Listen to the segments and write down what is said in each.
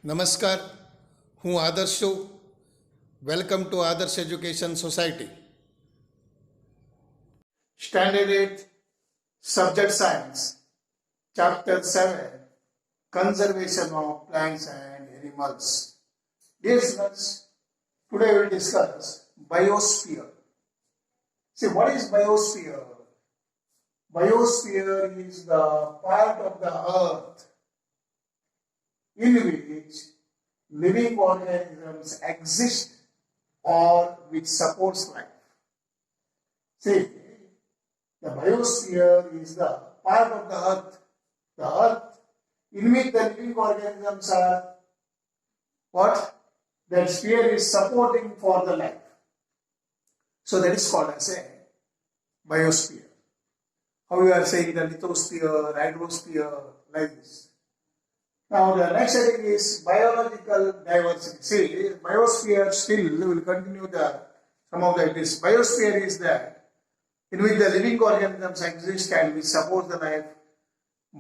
નમસ્કાર, હું આદર્શ છું. વેલકમ ટુ આદર્શ education society. Standard 8, Subject Science, Chapter 7, Conservation of Plants and Animals. Dear students, today we will discuss biosphere. See, what is biosphere? Biosphere is the part of the earth in which living organisms exist or which supports life. See, the biosphere is the part of the earth in which the living organisms are what? That sphere is supporting for the life. So that is called as a biosphere. How you are saying the lithosphere, hydrosphere, like this. Now the next heading is biological diversity. See, biosphere still will continue some of that. This biosphere is that in which the living organisms exist and which support the life.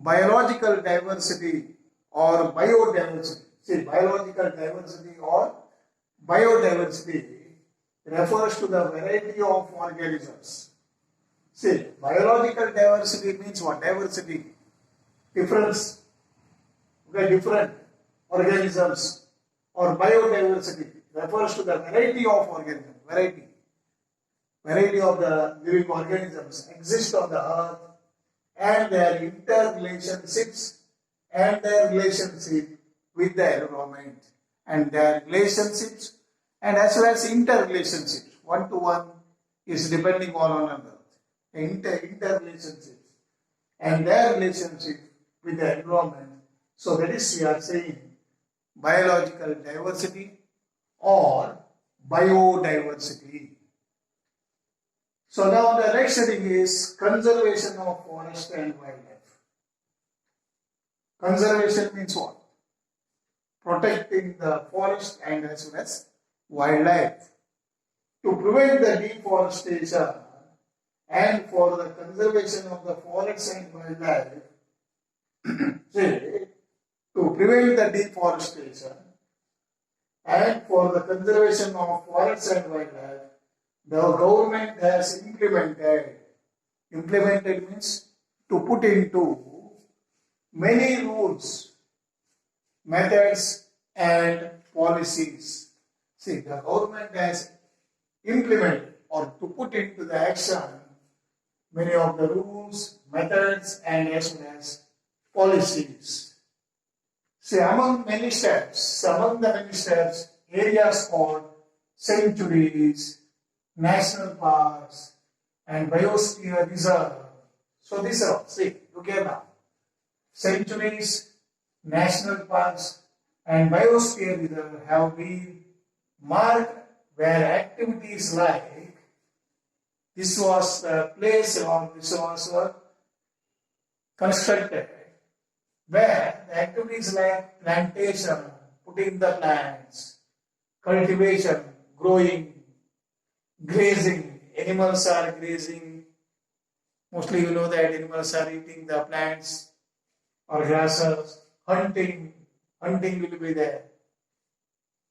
Biological diversity or biodiversity. See, biological diversity or biodiversity refers to the variety of organisms. See, biological diversity means what? Diversity, difference. Different organisms, or biodiversity refers to the variety of organisms. Variety of the living organisms exist on the earth and their interrelationships and their relationship with the environment and their relationships and as well as interrelationships. One to one is depending on one another. Interrelationships and their relationship with the environment. So that is we are saying biological diversity or biodiversity. So now the next heading is conservation of forest and wildlife. Conservation means what? Protecting the forest and as well as wildlife. To prevent the deforestation and for the conservation of the forests and wildlife, to prevent the deforestation and for the conservation of forests and wildlife, the government has implemented means to put into many rules, methods and policies. See, the government has implemented or to put into the action many of the rules, methods and as well as policies. See, among the many steps, areas called sanctuaries, national parks, and biosphere reserve. So these are, see, look here now. Sanctuaries, national parks, and biosphere reserve have been marked where activities like this was the place or this was constructed, where the activities like plantation, putting the plants, cultivation, growing, grazing, animals are grazing. Mostly you know that animals are eating the plants or grasses. Hunting will be there.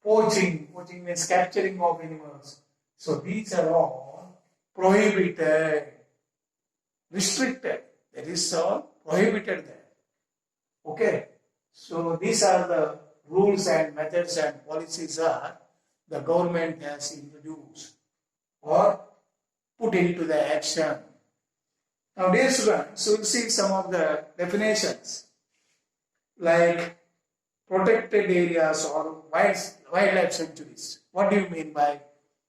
Poaching means capturing of animals. So these are all prohibited, restricted. That is all prohibited there. Okay, so these are the rules and methods and policies are the government has introduced or put into the action. Now, dear students, we'll see some of the definitions like protected areas or wildlife sanctuaries. What do you mean by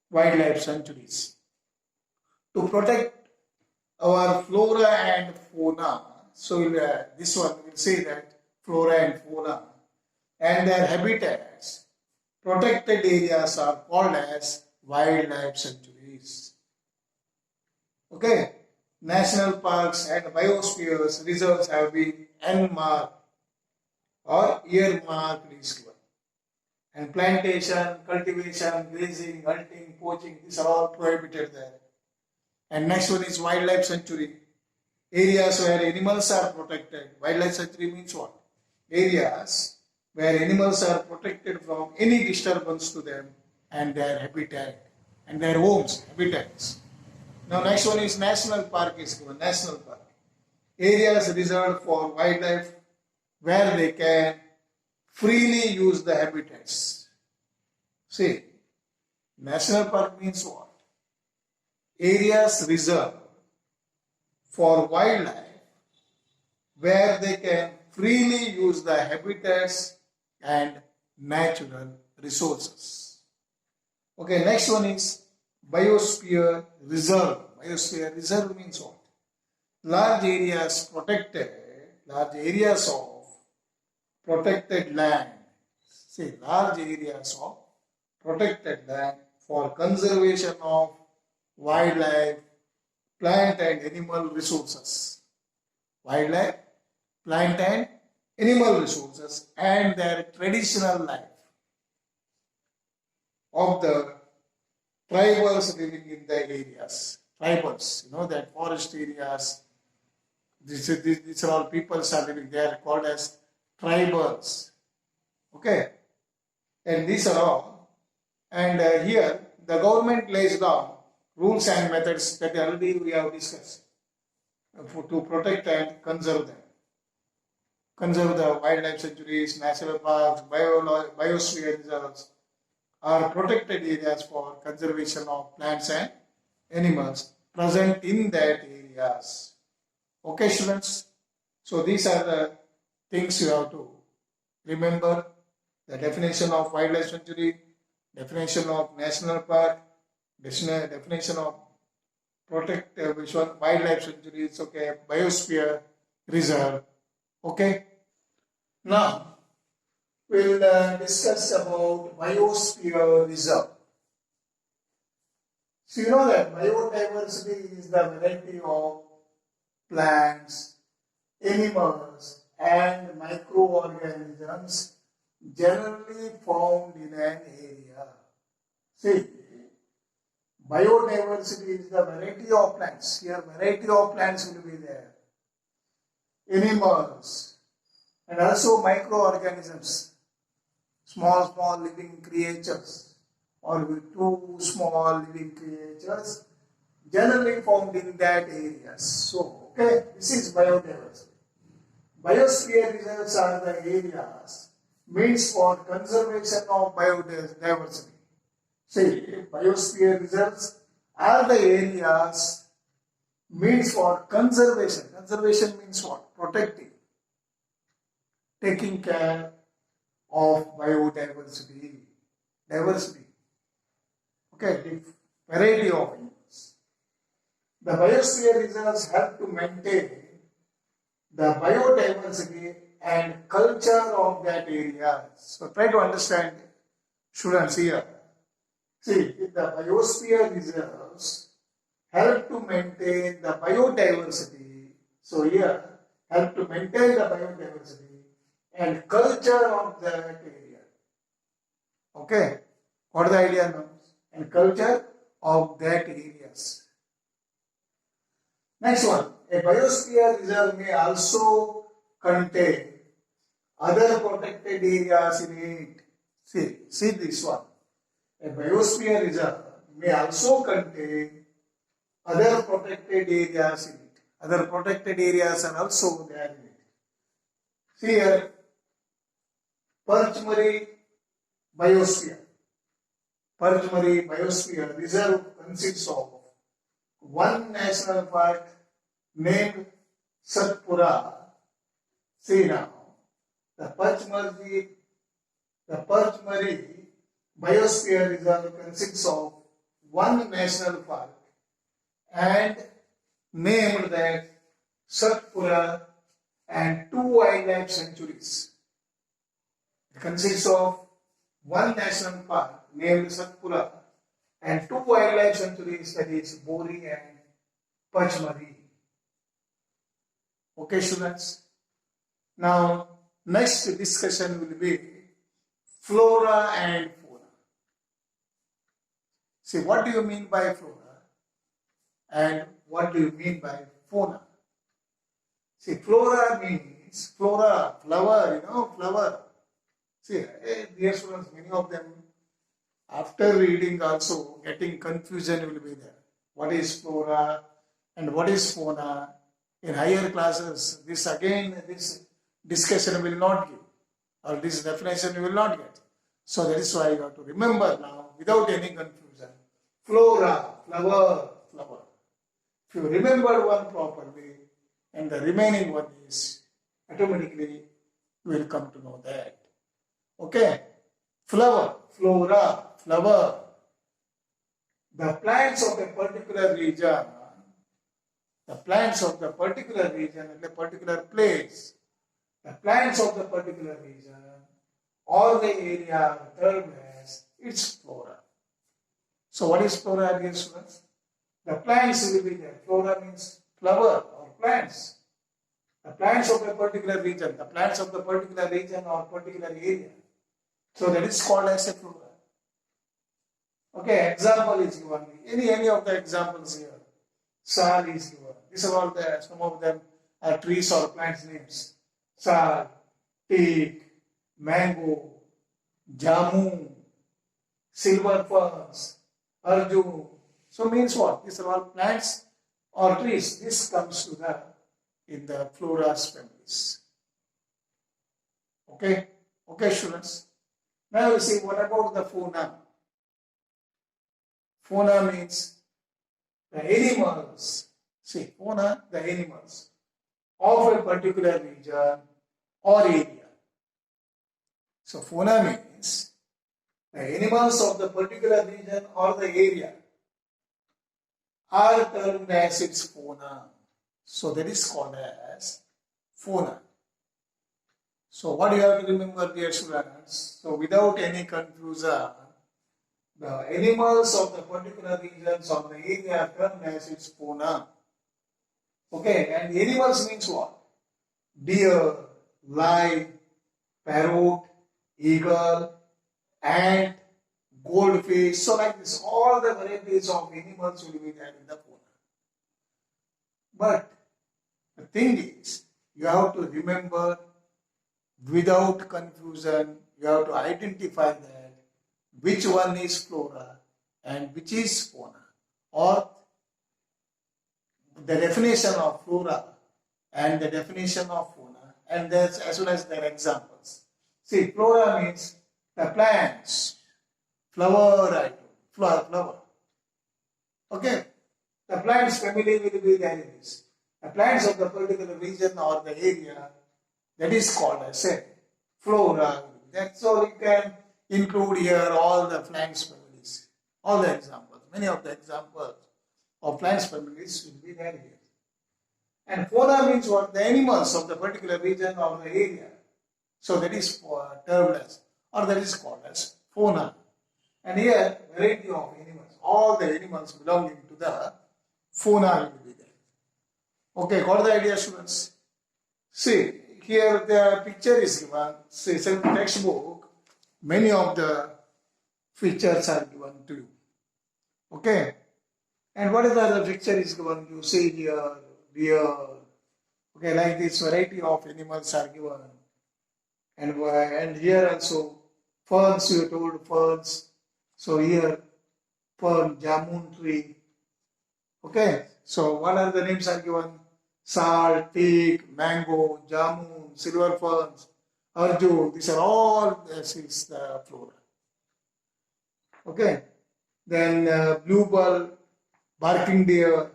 wildlife sanctuaries? To protect our flora and fauna. So this one will say that flora and fauna and their habitats, protected areas are called as wildlife sanctuaries. Okay, national parks and biospheres reserves have been earmarked or earmarked this one. And plantation, cultivation, grazing, hunting, poaching, these are all prohibited there. And next one is wildlife sanctuary. Areas where animals are protected. Wildlife sanctuary means what? Areas where animals are protected from any disturbance to them and their habitat and their homes, habitats. Now next one is national park is given. National park. Areas reserved for wildlife where they can freely use the habitats. See, national park means what? Areas reserved for wildlife where they can freely use the habitats and natural resources. Okay, next one is biosphere reserve. Biosphere reserve means what? Large areas of protected land. See, large areas of protected land for conservation of wildlife, plant and animal resources. Wildlife, plant and animal resources and their traditional life of the tribals living in the areas. Tribals, that forest areas, these are all peoples are living, they are called as tribals. Okay, and these are all, and here the government lays down rules and methods that already we have discussed to protect and conserve them. Conserve the wildlife sanctuaries, national parks, biosphere reserves are protected areas for conservation of plants and animals present in that areas. Okay, students. So these are the things you have to remember: the definition of wildlife sanctuary, definition of national park, definition of wildlife sanctuaries. Okay, biosphere reserve. Okay. Now we'll discuss about biosphere reserve. So you know that biodiversity is the variety of plants, animals and microorganisms generally found in an area. See, biodiversity is the variety of plants. Here variety of plants will be there. Animals and also microorganisms, small living creatures or two small living creatures generally found in that area. So, okay, this is biodiversity. Biosphere reserves are the areas means for conservation of biodiversity. See, biosphere reserves are the areas means for conservation. Conservation means what? Protecting, taking care of biodiversity. Diversity. Okay, the variety of animals. The biosphere reserves help to maintain the biodiversity and culture of that area. So try to understand, students, here. See, the biosphere reserves help to maintain the biodiversity. So here, help to maintain the biodiversity and culture of that area. Okay, what is the idea now? And culture of that areas. Next one, a biosphere reserve may also contain other protected areas in it. See this one. A biosphere reserve may also contain other protected areas in it. Other protected areas are also there in it. See here, Perchmari Biosphere. Perchmari Biosphere Reserve consists of one national park named Satpura. See now, the Perchmari Biosphere Reserve consists of one national park and named that Satpura and two wildlife sanctuaries. It consists of one national park named Satpura and two wildlife sanctuaries, that is Bori and Pachmari. Okay, students. Now, next discussion will be flora and fauna. See, what do you mean by flora and what do you mean by fauna? See, flora means flower, flower. See, dear students, many of them, after reading also, getting confusion will be there. What is flora and what is fauna? In higher classes, this discussion will not give, or this definition you will not get. So that is why you have to remember now, without any confusion, flora, flower, flower. If you remember one properly, and the remaining one is automatically you will come to know that. Okay? Flower, flora, flower. The plants of a particular region, the plants of the particular region at a particular place, the plants of the particular region or the area are termed as its flora. So what is flora, dear students? The plants will be there. Flora means flower or plants. The plants of a particular region, the plants of the particular region or particular area. So that is called as a flora. Okay, example is given. Any of the examples here. Sal is given. These are all some of them are trees or plants names. Sal, teak, mango, jamun, silver ferns, arjun. So means what? These are all plants or trees. This comes to in the flora's families. Okay? Okay, students. Now we see what about the fauna? Fauna means the animals. See, fauna, the animals of a particular region or area. So fauna means the animals of the particular region or the area are termed as its fauna. So that is called as fauna. So what you have to remember, dear students? So without any confusion, the animals of the particular regions or the area are termed as its fauna. Okay, and animals means what? Deer, lion, parrot, eagle, ant, goldfish. So like this, all the varieties of animals will be there in the fauna. But the thing is, you have to remember without confusion, you have to identify that which one is flora and which is fauna, or the definition of flora and the definition of fauna, and there's as well as their examples. See, flora means the plants, flower, flower. Okay, the plants family will be there in this. The plants of the particular region or the area, that is called as a flora. That's all you can include here, all the plants families, all the examples. Many of the examples of plants families will be there here. And fauna means what? The animals of the particular region or the area. So that is termed as, or that is called as fauna. And here, variety of animals. All the animals belonging to the fauna will be there. Okay, got the idea, students? See, here the picture is given. See, it's in the textbook. Many of the features are given to you. Okay? And what is the other picture is given? You see here, deer. Okay, like this variety of animals are given. And here also, ferns, you told ferns. So here, fern, jamun tree. Okay, so what are the names are given? Sal, teak, mango, jamun, silver ferns, arjun. These are all, this is the flora. Okay, then bluebell, barking deer,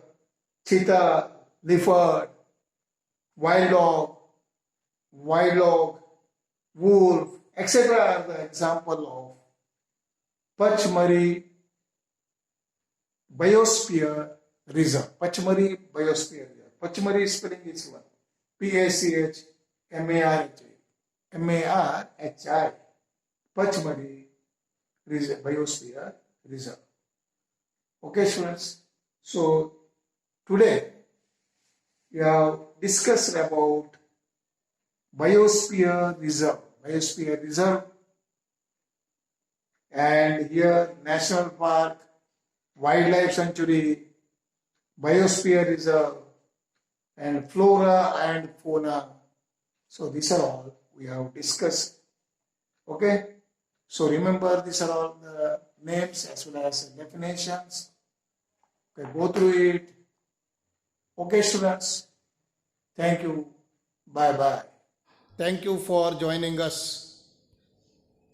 cheetah, leopard, wild dog, wolf, etc. are the example of Pachmari Biosphere Reserve. Pachmari Biosphere Reserve. Pachmari spelling is one. P-A-C-H-M-A-R-H-I. Pachmari Biosphere Reserve. Okay, students. So today we have discussed about Biosphere Reserve. Biosphere Reserve, and here National Park, Wildlife Sanctuary, Biosphere Reserve, and flora and fauna. So these are all we have discussed Okay, so remember these are all the names as well as definitions. Okay, go through it. Okay, students. Thank you. Bye bye. Thank you for joining us